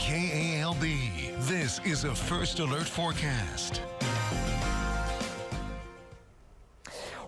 KALB. This is a First Alert forecast.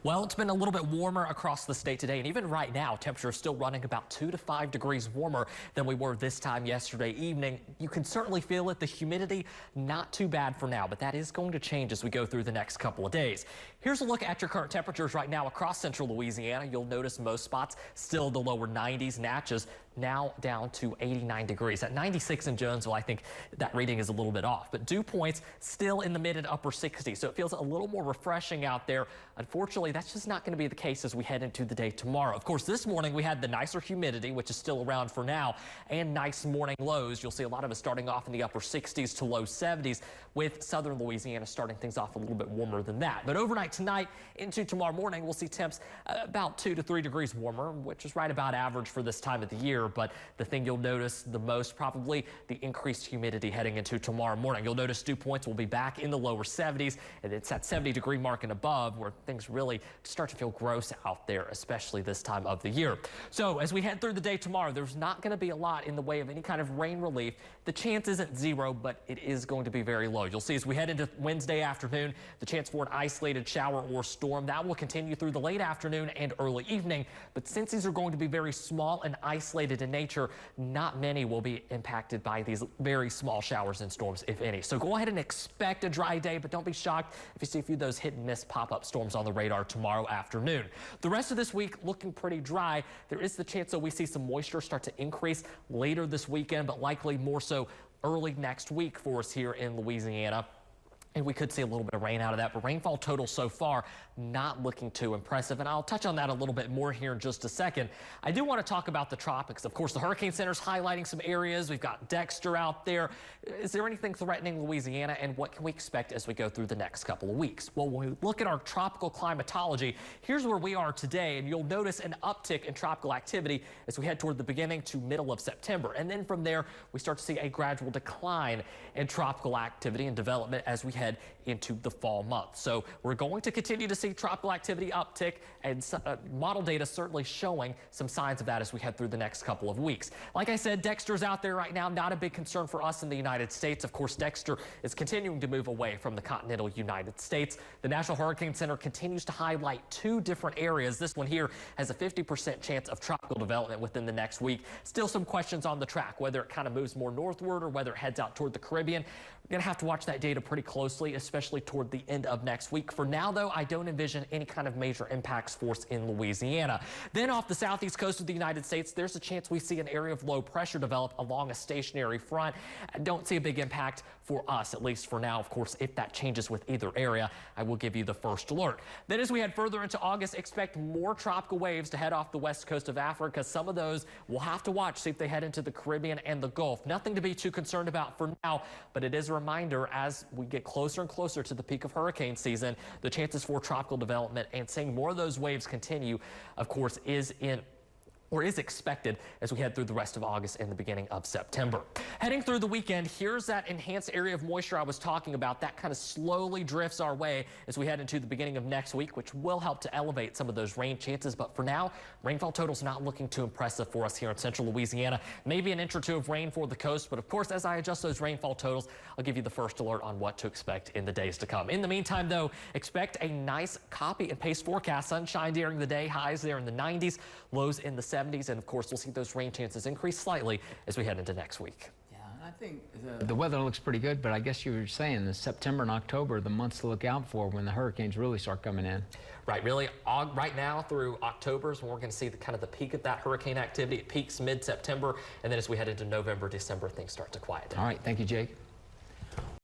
Well, it's been a little bit warmer across the state today, and even right now, temperature is still running about 2 to 5 degrees warmer than we were this time yesterday evening. You can certainly feel it. The humidity, not too bad for now, but that is going to change as we go through the next couple of days. Here's a look at your current temperatures right now across central Louisiana. You'll notice most spots still the lower 90s. Natchez now down to 89 degrees. At 96 in Jonesville, I think that reading is a little bit off, but dew points still in the mid and upper 60s, so it feels a little more refreshing out there. Unfortunately, that's just not going to be the case as we head into the day tomorrow. Of course, this morning we had the nicer humidity, which is still around for now, and nice morning lows. You'll see a lot of us starting off in the upper 60s to low 70s, with southern Louisiana starting things off a little bit warmer than that. But overnight tonight into tomorrow morning, we'll see temps about 2 to 3 degrees warmer, which is right about average for this time of the year. But the thing you'll notice the most, probably the increased humidity heading into tomorrow morning. You'll notice dew points will be back in the lower 70s, and it's that 70-degree mark and above where things really start to feel gross out there, especially this time of the year. So as we head through the day tomorrow, there's not going to be a lot in the way of any kind of rain relief. The chance isn't zero, but it is going to be very low. You'll see as we head into Wednesday afternoon, the chance for an isolated shower or storm. That will continue through the late afternoon and early evening. But since these are going to be very small and isolated in nature, not many will be impacted by these very small showers and storms, if any. So go ahead and expect a dry day, but don't be shocked if you see a few of those hit and miss pop-up storms on the radar tomorrow afternoon. The rest of this week looking pretty dry. There is the chance that we see some moisture start to increase later this weekend, but likely more so early next week for us here in Louisiana. And we could see a little bit of rain out of that, but rainfall total so far not looking too impressive. And I'll touch on that a little bit more here in just a second. I do want to talk about the tropics. Of course, the Hurricane Center's highlighting some areas. We've got Dexter out there. Is there anything threatening Louisiana, and what can we expect as we go through the next couple of weeks? Well, when we look at our tropical climatology, here's where we are today, and you'll notice an uptick in tropical activity as we head toward the beginning to middle of September. And then from there, we start to see a gradual decline in tropical activity and development as we head into the fall month. So we're going to continue to see tropical activity uptick, and model data certainly showing some signs of that as we head through the next couple of weeks. Like I said, Dexter's out there right now, not a big concern for us in the United States. Of course, Dexter is continuing to move away from the continental United States. The National Hurricane Center continues to highlight 2 different areas. This one here has a 50% chance of tropical development within the next week. Still some questions on the track, whether it kind of moves more northward or whether it heads out toward the Caribbean. We're going to have to watch that data pretty closely, especially toward the end of next week. For now, though, I don't envision any kind of major impacts for us in Louisiana. Then off the southeast coast of the United States, there's a chance we see an area of low pressure develop along a stationary front. I don't see a big impact for us, at least for now. Of course, if that changes with either area, I will give you the first alert. Then as we head further into August, expect more tropical waves to head off the west coast of Africa. Some of those we'll have to watch, see if they head into the Caribbean and the Gulf. Nothing to be too concerned about for now, but it is a reminder as we get closer and closer to the peak of hurricane season, the chances for tropical development and seeing more of those waves continue, of course, is expected as we head through the rest of August and the beginning of September. Heading through the weekend, here's that enhanced area of moisture I was talking about. That kind of slowly drifts our way as we head into the beginning of next week, which will help to elevate some of those rain chances. But for now, rainfall totals not looking too impressive for us here in central Louisiana. Maybe an inch or two of rain for the coast, but of course, as I adjust those rainfall totals, I'll give you the first alert on what to expect in the days to come. In the meantime, though, expect a nice copy and paste forecast. Sunshine during the day, highs there in the 90s, lows in the 70s. And of course, we'll see those rain chances increase slightly as we head into next week. Yeah, I think the weather looks pretty good, but I guess you were saying that September and October are the months to look out for when the hurricanes really start coming in. Right, really, right now through October is when we're going to see kind of the peak of that hurricane activity. It peaks mid-September, and then as we head into November, December, things start to quiet down. All right, thank you, Jake.